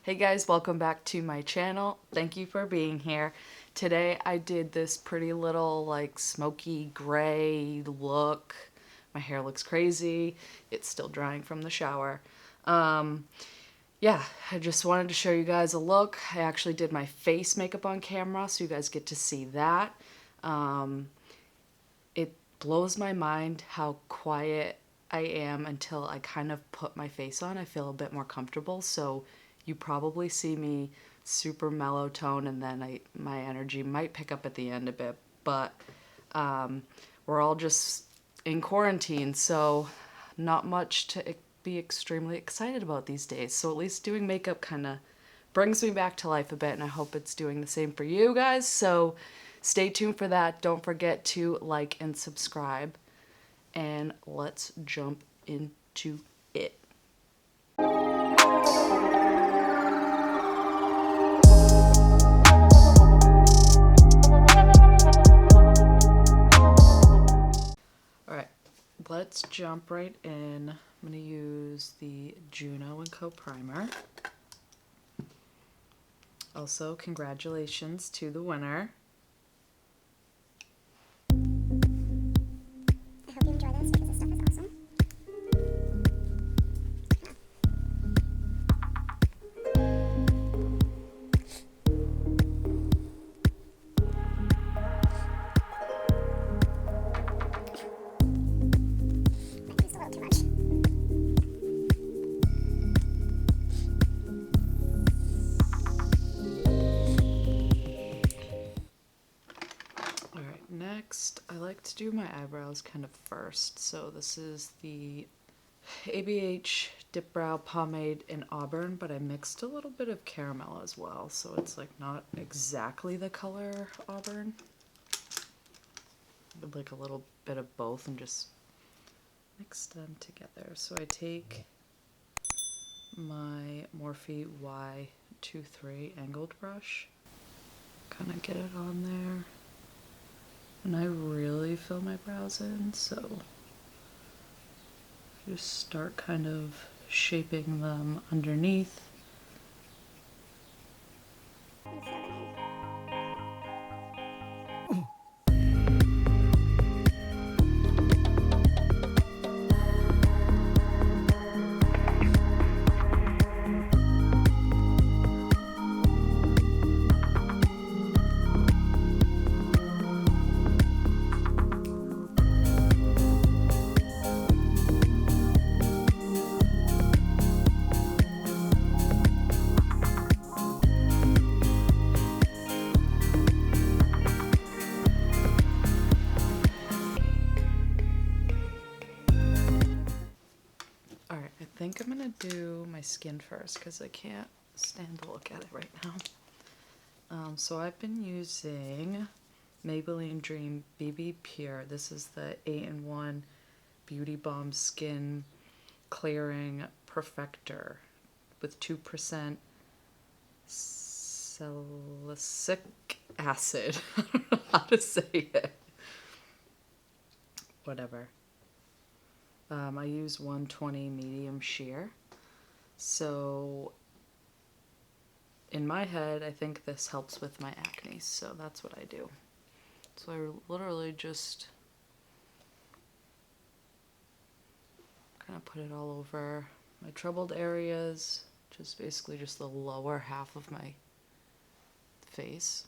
Hey guys, welcome back to my channel. Thank you for being here. Today I did this pretty little like smoky gray look. My hair looks crazy. It's still drying from the shower. Yeah, I just wanted to show you guys a look. I actually did my face makeup on camera so you guys get to see that. It blows my mind how quiet I am until I kind of put my face on. I feel a bit more comfortable, so you probably see me super mellow tone, and then my energy might pick up at the end a bit, but we're all just in quarantine, so not much to be extremely excited about these days. So at least doing makeup kind of brings me back to life a bit, and I hope it's doing the same for you guys. So stay tuned for that. Don't forget to like and subscribe, and let's jump into it. Alright, let's jump right in. I'm going to use the Juno & Co. primer. Also, congratulations to the winner. I hope you enjoy this because this stuff is awesome. I used a little too much. Alright, next I like to do my eyebrows kind of first. So this is the ABH Dip Brow Pomade in Auburn, but I mixed a little bit of caramel as well, so it's like not exactly the color Auburn. But like a little bit of both and just mix them together. So I take my Morphe Y23 angled brush, kind of get it on there, and I really fill my brows in, so just start kind of shaping them underneath. And fill them in. Alright, I think I'm gonna do my skin first because I can't stand to look at it right now. So I've been using Maybelline Dream BB Pure. This is the 8-in-1 Beauty Balm Skin Clearing Perfector with 2% salicylic acid. I don't know how to say it. Whatever. I use 120 medium sheer. So in my head, I think this helps with my acne, so that's what I do. So I literally just kind of put it all over my troubled areas, just basically just the lower half of my face.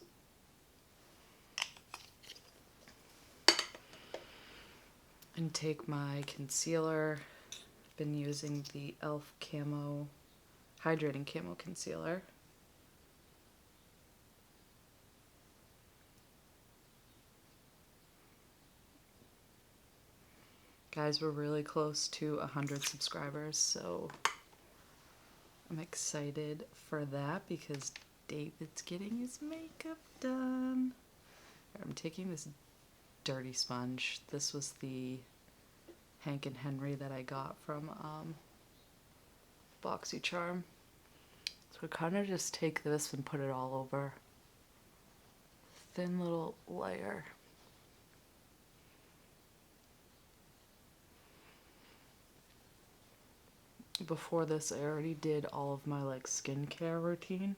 And take my concealer. I've been using the e.l.f. Camo Hydrating Camo Concealer. Guys, we're really close to 100 subscribers, so I'm excited for that because David's getting his makeup done. I'm taking this dirty sponge. This was the Hank and Henry that I got from BoxyCharm. So I kind of just take this and put it all over. Thin little layer. before this I already did all of my like skincare routine.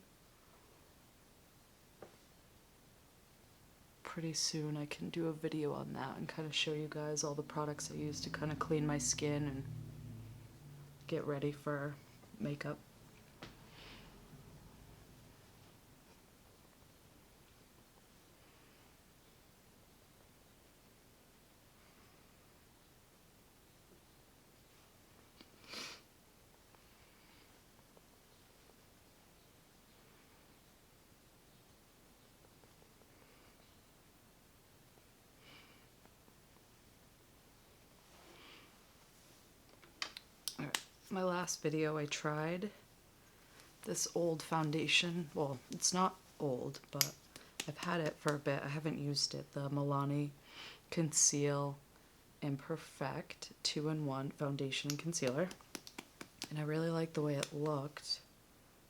Pretty soon I can do a video on that and kind of show you guys all the products I use to kind of clean my skin and get ready for makeup. Alright, my last video I tried this old foundation. Well, it's not old, but I've had it for a bit. I haven't used it. The Milani Conceal Imperfect 2-in-1 foundation and concealer. And I really like the way it looked.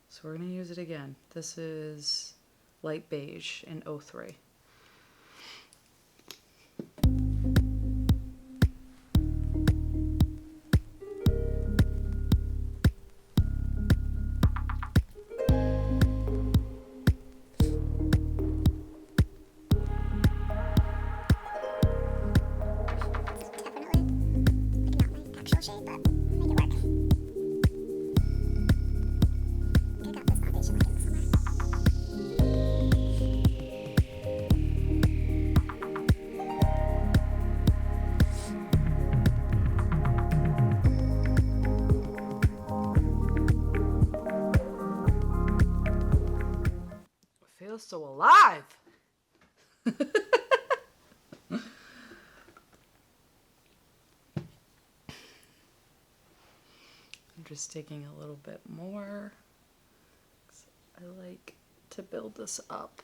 So we're going to use it again. This is light beige in 03. Feels so alive. I'm just taking a little bit more. I like to build this up.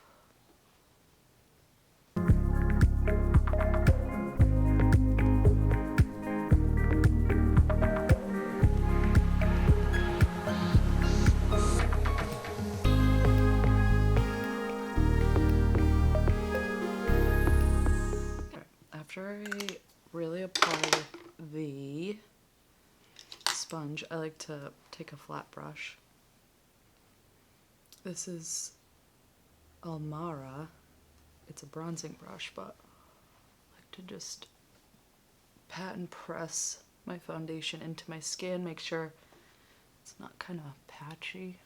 After I really apply the sponge, I like to take a flat brush. This is Almara. It's a bronzing brush, but I like to just pat and press my foundation into my skin, make sure it's not kind of patchy.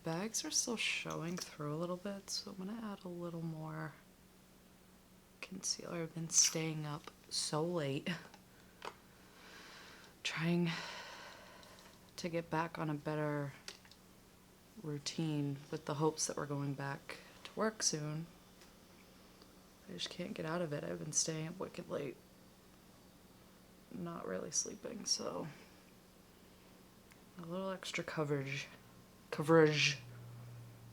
Bags are still showing through a little bit, so I'm gonna add a little more concealer. I've been staying up so late trying to get back on a better routine with the hopes that we're going back to work soon. I just can't get out of it. I've been staying up wicked late, not really sleeping, so a little extra coverage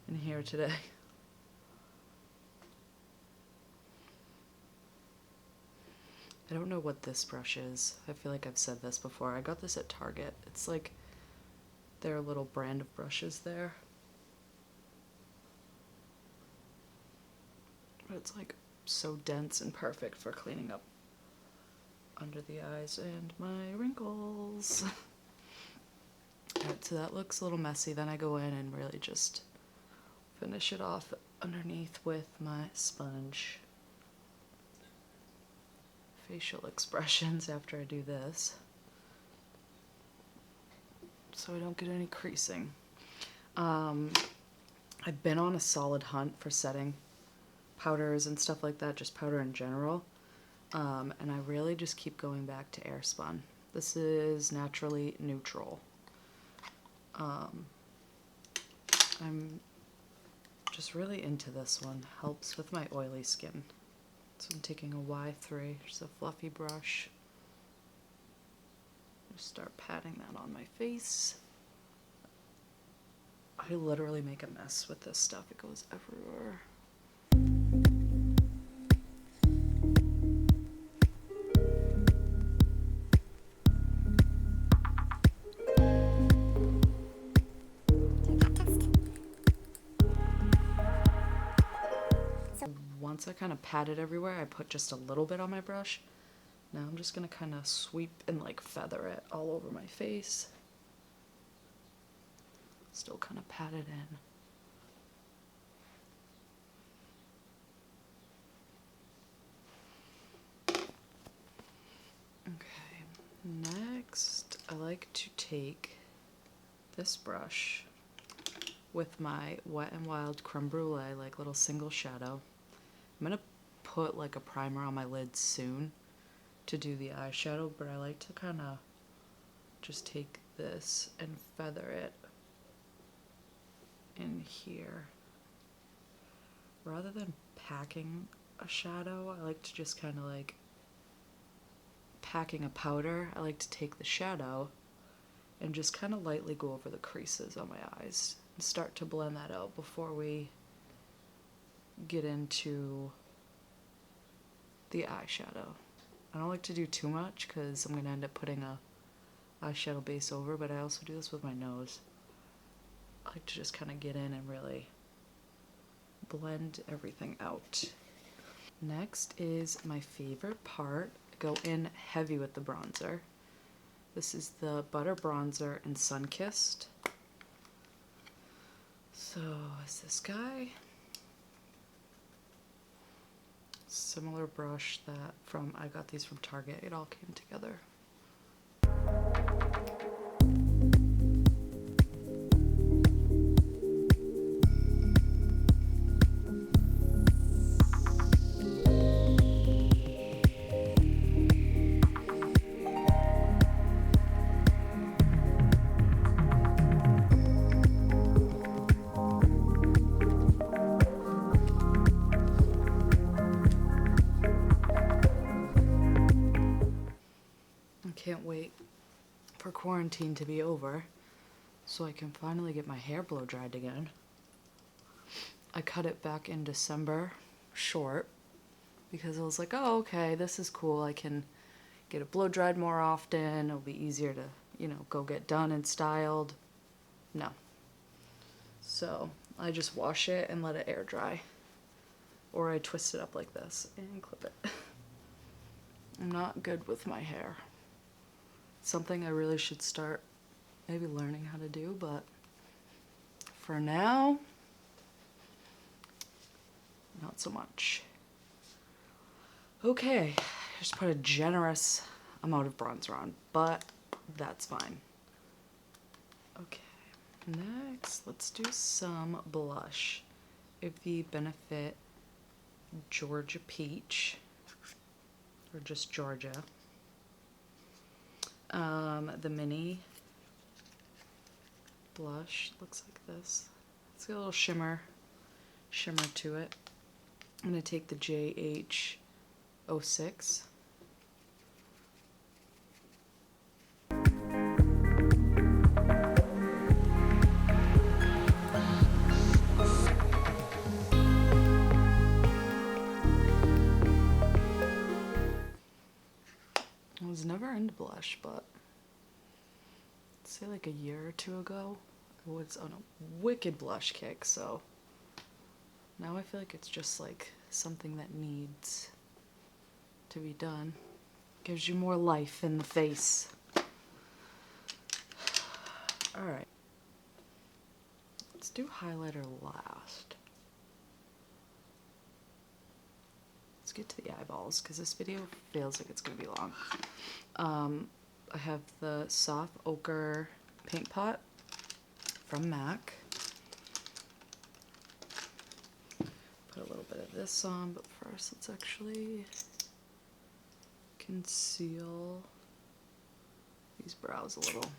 in here today. I don't know what this brush is. I feel like I've said this before. I got this at Target. It's like their little brand of brushes there. But it's like so dense and perfect for cleaning up under the eyes and my wrinkles. Alright, so that looks a little messy. Then I go in and really just finish it off underneath with my sponge. Facial expressions after I do this, so I don't get any creasing. I've been on a solid hunt for setting powders and stuff like that, just powder in general, and I really just keep going back to Airspun. This is naturally neutral. I'm just really into this one. Helps with my oily skin. So I'm taking a Y3, just a fluffy brush. Just start patting that on my face. I literally make a mess with this stuff. It goes everywhere. Once I kind of pat it everywhere, I put just a little bit on my brush. Now I'm just going to kind of sweep and like feather it all over my face. Still kind of pat it in. Okay, next I like to take this brush with my Wet n Wild Creme Brulee, like little single shadow. I'm gonna put like a primer on my lid soon to do the eyeshadow, but I like to kind of just take this and feather it in here. Rather than packing a shadow, I like to just kind of like packing a powder. I like to take the shadow and just kind of lightly go over the creases on my eyes and start to blend that out before we get into the eyeshadow. I don't like to do too much because I'm going to end up putting a eyeshadow base over, but I also do this with my nose. I like to just kind of get in and really blend everything out. Next is my favorite part. Go in heavy with the bronzer. This is the Butter Bronzer in Sunkissed. So is this guy. Similar brush that I got these from Target. It all came together. Can't wait for quarantine to be over so I can finally get my hair blow dried again. I cut it back in December short because I was like, oh, okay, this is cool. I can get it blow dried more often. It'll be easier to, go get done and styled. No. So I just wash it and let it air dry. Or I twist it up like this and clip it. I'm not good with my hair. Something I really should start maybe learning how to do, but for now, not so much. Okay, just put a generous amount of bronzer on, but that's fine. Okay, next let's do some blush. The Benefit Georgia Peach, or just Georgia. The mini blush looks like this. It's got a little shimmer to it. I'm going to take the JH06. I was never into blush, but I'd say like a year or two ago, I was on a wicked blush kick, so now I feel like it's just like something that needs to be done. Gives you more life in the face. Alright. Let's do highlighter last. Let's get to the eyeballs, because this video feels like it's going to be long. I have the Soft Ochre Paint Pot from MAC. Put a little bit of this on, but first let's actually conceal these brows a little.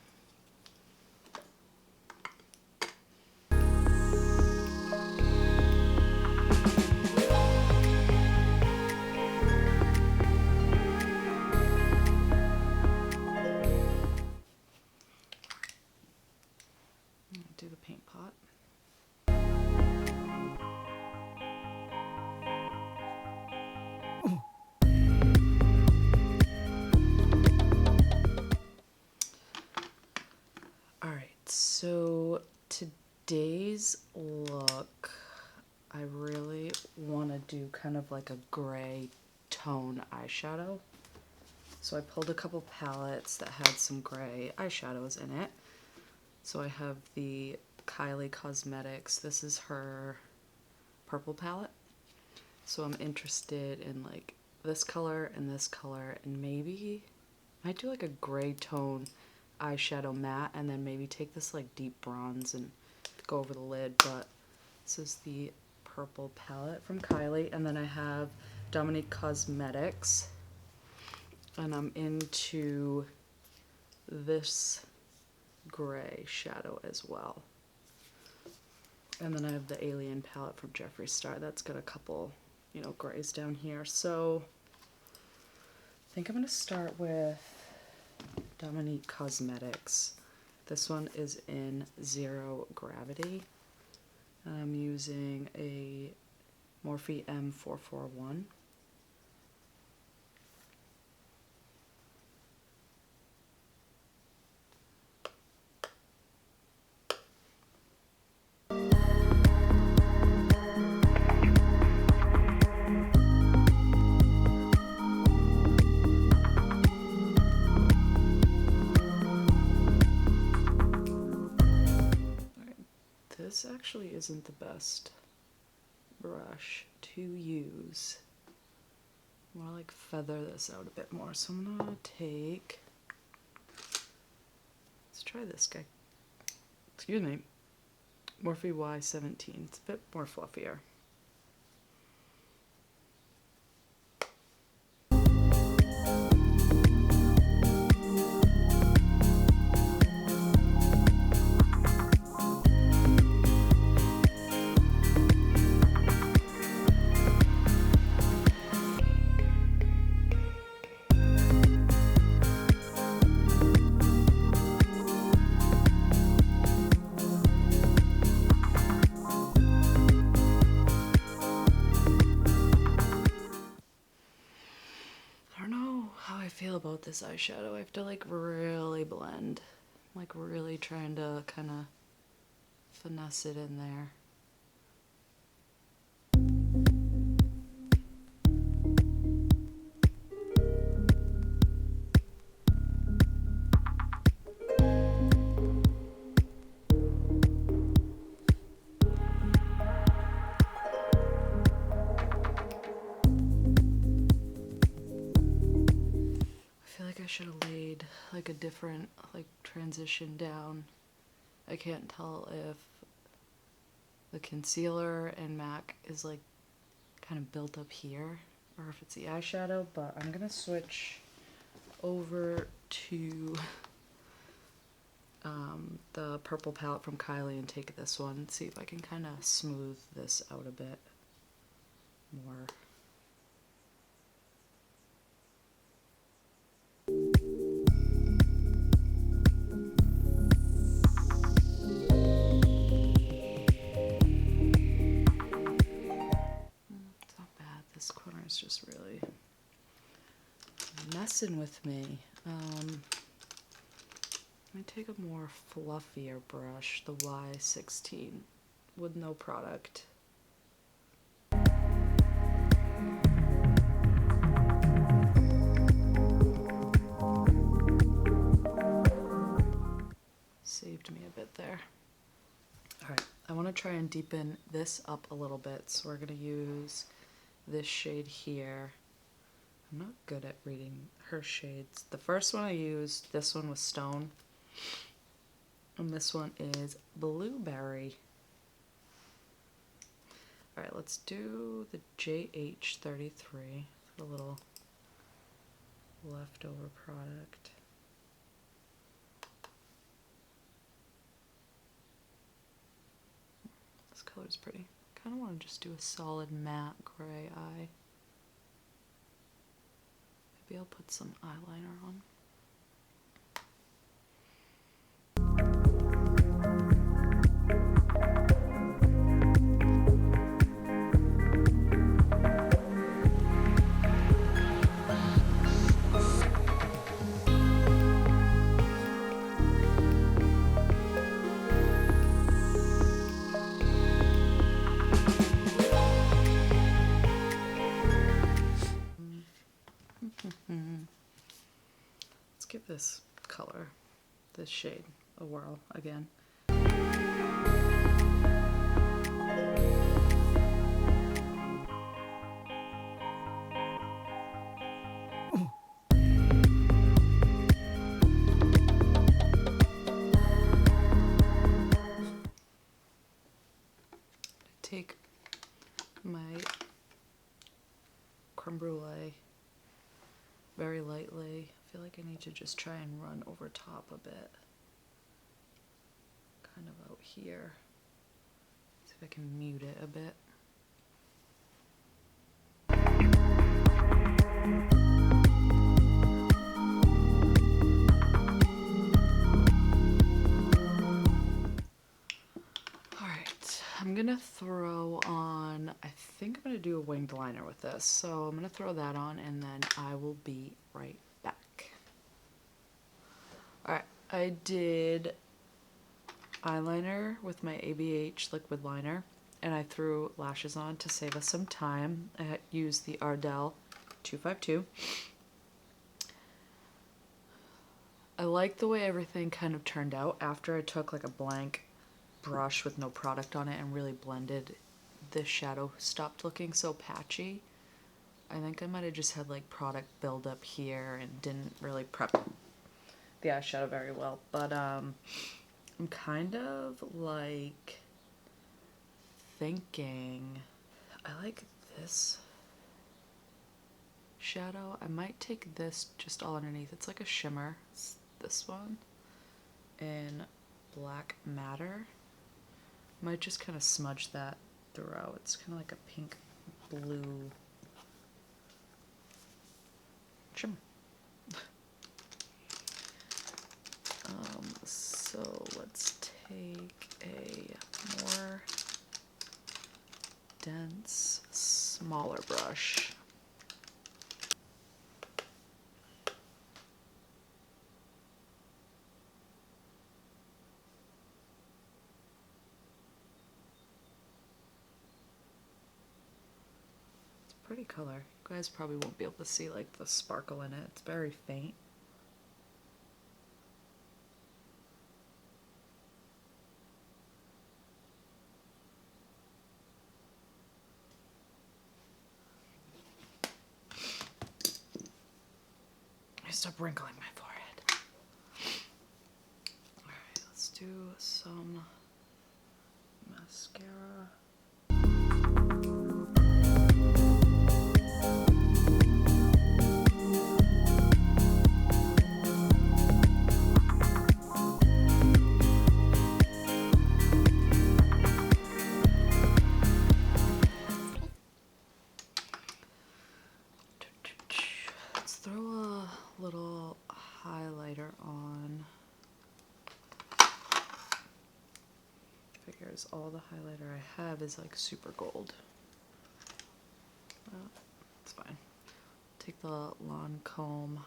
today's look, I really want to do kind of like a gray tone eyeshadow. So I pulled a couple palettes that had some gray eyeshadows in it. So I have the Kylie Cosmetics. This is her purple palette. So I'm interested in like this color and maybe I might do like a gray tone eyeshadow matte and then maybe take this like deep bronze and go over the lid. But this is the purple palette from Kylie, and then I have Dominique Cosmetics, and I'm into this gray shadow as well. And then I have the Alien palette from Jeffree Star. That's got a couple, you know, grays down here. So I think I'm going to start with Dominique Cosmetics. This one is in Zero Gravity. And I'm using a Morphe M441. This actually isn't the best brush to use. I want to like feather this out a bit more. So I'm gonna take, let's try this guy. Excuse me, Morphe Y17. It's a bit more fluffier. About this eyeshadow, I have to like really blend, like really trying to kind of finesse it in there. I should have laid like a different like transition down. I can't tell if the concealer and MAC is like kind of built up here or if it's the eyeshadow, but I'm gonna switch over to the purple palette from Kylie and take this one and see if I can kind of smooth this out a bit more. This corner is just really messing with me. Let me take a more fluffier brush, the Y16, with no product. Saved me a bit there. Alright, I want to try and deepen this up a little bit, so we're going to use this shade here. I'm not good at reading her shades. The first one I used, this one was Stone, and this one is Blueberry. Alright, let's do the JH33, a little leftover product. This color's pretty. Kind of want to just do a solid matte gray eye. Maybe I'll put some eyeliner on. this shade a whirl again. Take my creme brulee very lightly. I feel like I need to just try and run over top a bit. Kind of out here. See if I can mute it a bit. I'm gonna throw on, I think I'm gonna do a winged liner with this. So I'm gonna throw that on and then I will be right back. Alright, I did eyeliner with my ABH liquid liner and I threw lashes on to save us some time. I used the Ardell 252. I like the way everything kind of turned out after I took like a blank brush with no product on it and really blended. The shadow stopped looking so patchy. I think I might have just had like product build up here and didn't really prep the eyeshadow very well, but I'm kind of like thinking I like this shadow. I might take this just all underneath. It's like a shimmer. It's this one in Black Matter. Might just kind of smudge that throughout. It's kind of like a pink blue shimmer. So let's take a more dense, smaller brush. Pretty color. You guys probably won't be able to see like the sparkle in it. It's very faint. I stop wrinkling my forehead. Alright, let's do some mascara. Let's throw a little highlighter on. Figures all the highlighter I have is like super gold. It's fine. Take the Lancome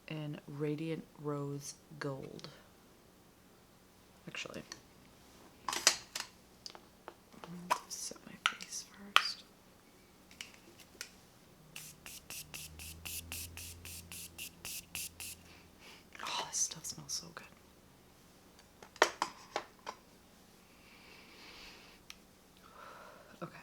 in Radiant Rose Gold. Actually, set my face first. Oh, this stuff smells so good. Okay.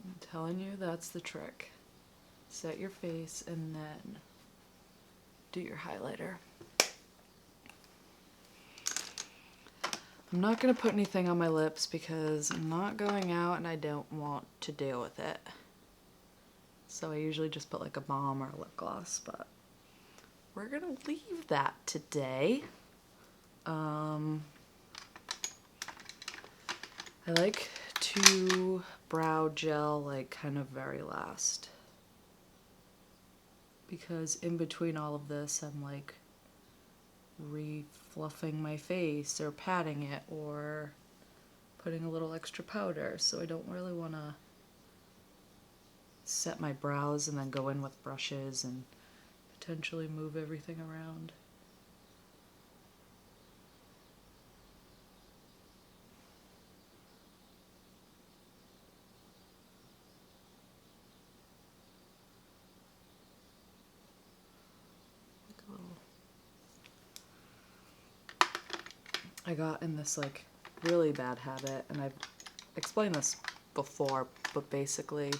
I'm telling you, that's the trick. Set your face and then do your highlighter. I'm not going to put anything on my lips because I'm not going out and I don't want to deal with it. So I usually just put like a balm or a lip gloss, but we're going to leave that today. I like to brow gel like kind of very last, because in between all of this I'm like refluffing my face or patting it or putting a little extra powder, so I don't really want to set my brows and then go in with brushes and potentially move everything around. I got in this like really bad habit, and I've explained this before, but basically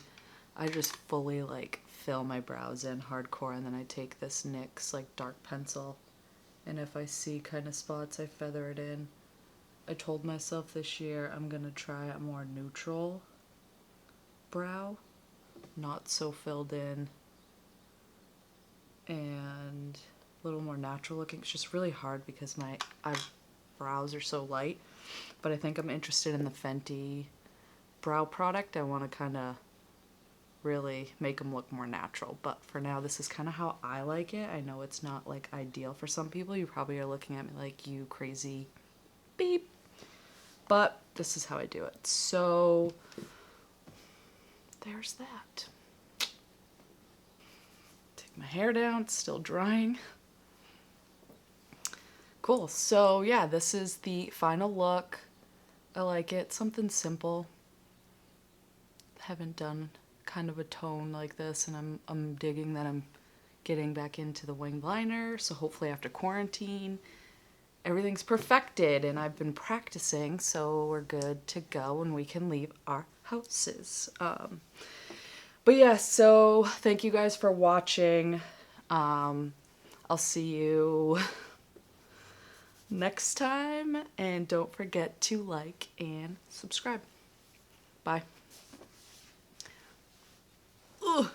I just fully like fill my brows in hardcore, and then I take this NYX like dark pencil, and if I see kind of spots, I feather it in. I told myself this year I'm gonna try a more neutral brow, not so filled in and a little more natural looking. It's just really hard because my eyebrows are so light, but I think I'm interested in the Fenty brow product. I want to kind of really make them look more natural, but for now this is kind of how I like it. I know it's not like ideal for some people. You probably are looking at me like, you crazy beep, but this is how I do it. So there's that. Take my hair down, it's still drying. Cool, so yeah, this is the final look. I like it, something simple. Haven't done kind of a tone like this, and I'm digging that I'm getting back into the winged liner, so hopefully after quarantine everything's perfected and I've been practicing, so we're good to go and we can leave our houses. But yeah, so thank you guys for watching. I'll see you next time, and don't forget to like and subscribe. Bye. Ugh.